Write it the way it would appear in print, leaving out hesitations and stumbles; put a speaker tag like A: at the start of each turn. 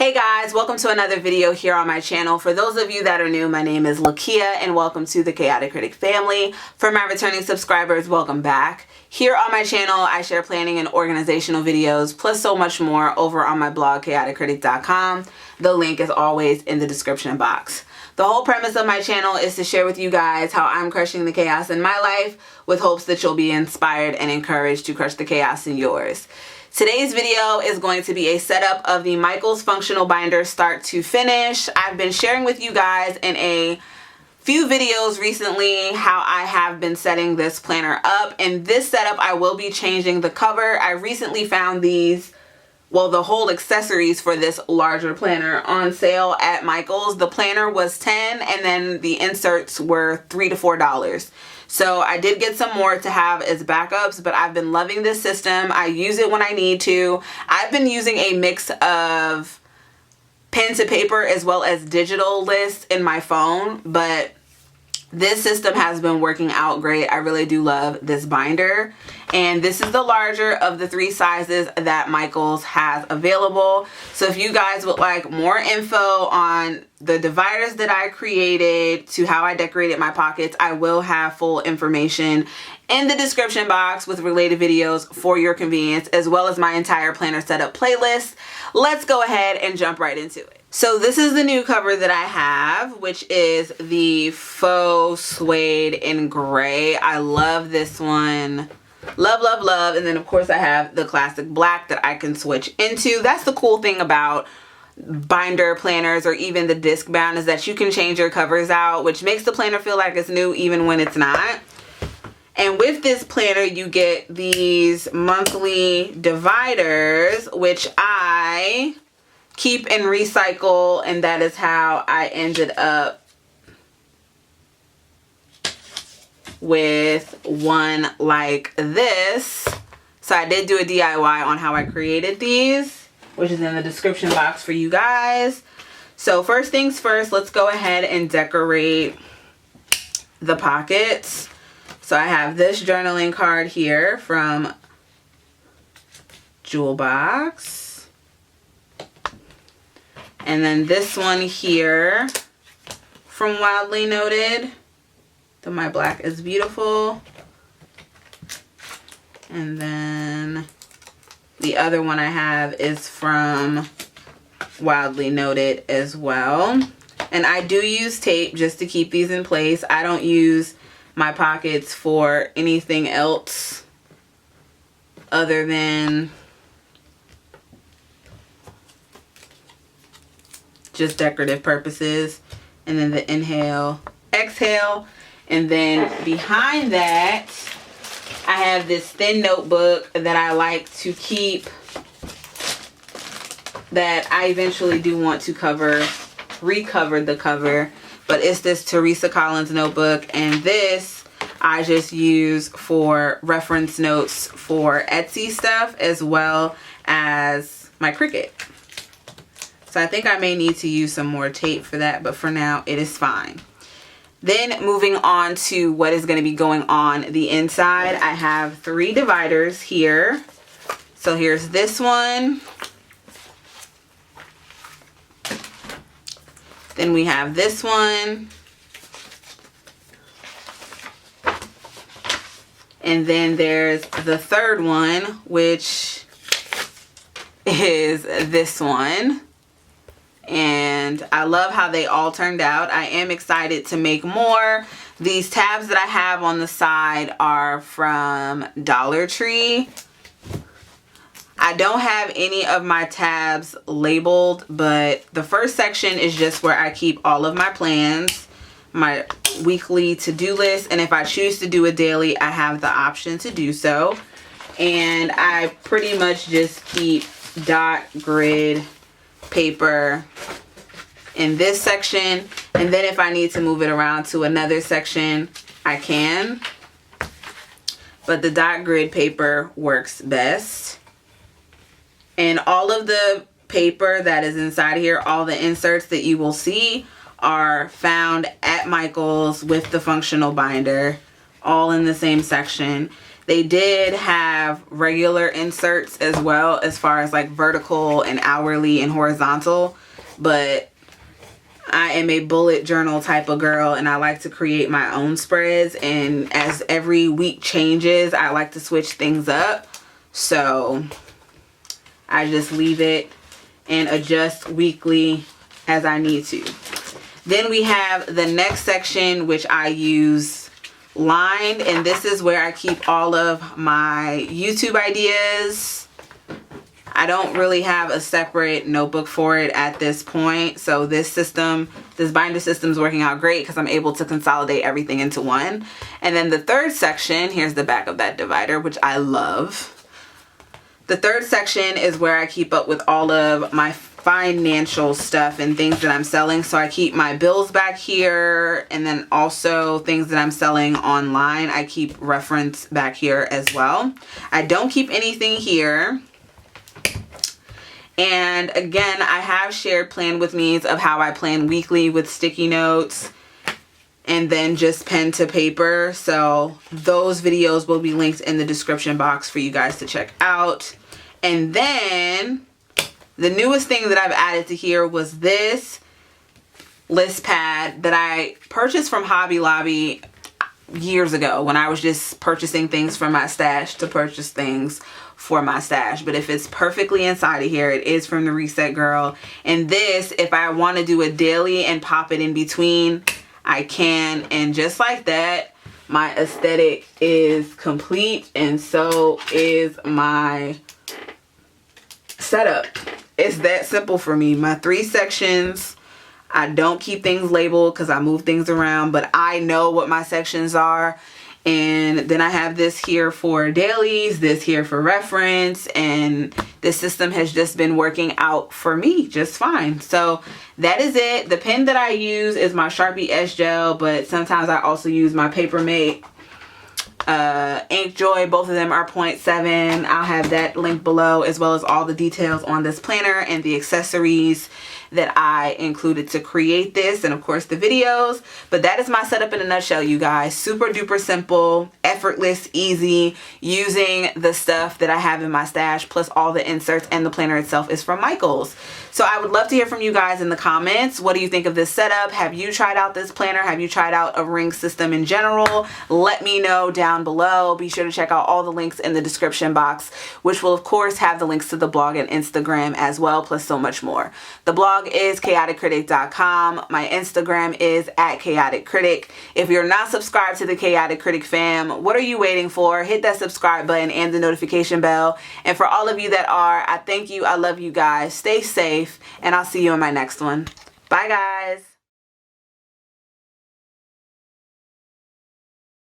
A: Hey guys, welcome to another video here on my channel. For those of you that are new, my name is Lakia and welcome to the Chaotic Critic family. For my returning subscribers, welcome back. Here on my channel, I share planning and organizational videos, plus so much more over on my blog, chaoticcritic.com. The link is always in the description box. The whole premise of my channel is to share with you guys how I'm crushing the chaos in my life with hopes that you'll be inspired and encouraged to crush the chaos in yours. Today's video is going to be a setup of the Michaels functional binder start to finish. I've been sharing with you guys in a few videos recently how I have been setting this planner up. In this setup, I will be changing the cover. I recently found these, well, the whole accessories for this larger planner on sale at Michaels. The planner was $10 and then the inserts were $3 to $4. So I did get some more to have as backups, but I've been loving this system. I use it when I need to. I've been using a mix of pen to paper as well as digital lists in my phone, but this system has been working out great. I really do love this binder. And this is the larger of the three sizes that Michaels has available. So if you guys would like more info on the dividers that I created to how I decorated my pockets, I will have full information in the description box with related videos for your convenience, as well as my entire planner setup playlist. Let's go ahead and jump right into it. So this is the new cover that I have, which is the faux suede in gray. I love this one. Love, love, love. And then of course I have the classic black that I can switch into. That's the cool thing about binder planners or even the Discbound, is that you can change your covers out, which makes the planner feel like it's new even when it's not. And with this planner, you get these monthly dividers, which I keep and recycle, and that is how I ended up with one like this. So I did do a DIY on how I created these, which is in the description box for you guys. So first things first, let's go ahead and decorate the pockets. So I have this journaling card here from Jewel Box. And then this one here from Wildly Noted. The My Black is Beautiful. And then the other one I have is from Wildly Noted as well. And I do use tape just to keep these in place. I don't use my pockets for anything else other than just decorative purposes. And then the inhale, exhale. And then behind that, I have this thin notebook that I like to keep, that I eventually do want to recover the cover. But it's this Teresa Collins notebook, and this I just use for reference notes for Etsy stuff as well as my Cricut. So I think I may need to use some more tape for that, but for now it is fine. Then moving on to what is going to be going on the inside, I have three dividers here. So here's this one. Then we have this one. And then there's the third one, which is this one. And I love how they all turned out. I am excited to make more. These tabs that I have on the side are from Dollar Tree. I don't have any of my tabs labeled, but the first section is just where I keep all of my plans, my weekly to-do list, and if I choose to do a daily, I have the option to do so. And I pretty much just keep dot grid paper in this section, and then if I need to move it around to another section, I can. But the dot grid paper works best. And all of the paper that is inside here, all the inserts that you will see, are found at Michaels with the functional binder, all in the same section. They did have regular inserts as well, as far as like vertical and hourly and horizontal, but I am a bullet journal type of girl, and I like to create my own spreads, and as every week changes, I like to switch things up. So I just leave it and adjust weekly as I need to. Then we have the next section, which I use lined, and this is where I keep all of my YouTube ideas. I don't really have a separate notebook for it at this point, so this binder system is working out great because I'm able to consolidate everything into one. And then the third section, here's the back of that divider, which I love. The third section is where I keep up with all of my financial stuff and things that I'm selling. So I keep my bills back here, and then also things that I'm selling online, I keep reference back here as well. I don't keep anything here. And again, I have shared plan with me's of how I plan weekly with sticky notes and then just pen to paper. So those videos will be linked in the description box for you guys to check out. And then the newest thing that I've added to here was this list pad that I purchased from Hobby Lobby years ago when I was just purchasing things from my stash to purchase things for my stash. But if it's perfectly inside of here, it is from the Reset Girl. And this, if I want to do a daily and pop it in between, I can. And just like that, my aesthetic is complete, and so is my setup. It's that simple for me. My 3 sections, I don't keep things labeled because I move things around, but I know what my sections are. And then I have this here for dailies, this here for reference, and this system has just been working out for me just fine. So that is it. The pen that I use is my Sharpie S Gel, but sometimes I also use my Papermate Ink Joy. Both of them are 0.7. I'll have that link below, as well as all the details on this planner and the accessories that I included to create this, and of course the videos. But that is my setup in a nutshell, you guys. Super duper simple, effortless, easy, using the stuff that I have in my stash, plus all the inserts, and the planner itself is from Michaels. So I would love to hear from you guys in the comments. What do you think of this setup? Have you tried out this planner? Have you tried out a ring system in general? Let me know down below. Be sure to check out all the links in the description box, which will of course have the links to the blog and Instagram as well, plus so much more. The blog is chaoticcritic.com. My Instagram is @chaoticcritic. If you're not subscribed to the Chaotic Critic fam, what are you waiting for? Hit that subscribe button and the notification bell. And for all of you that are, I thank you. I love you guys. Stay safe, and I'll see you in my next one. Bye, guys.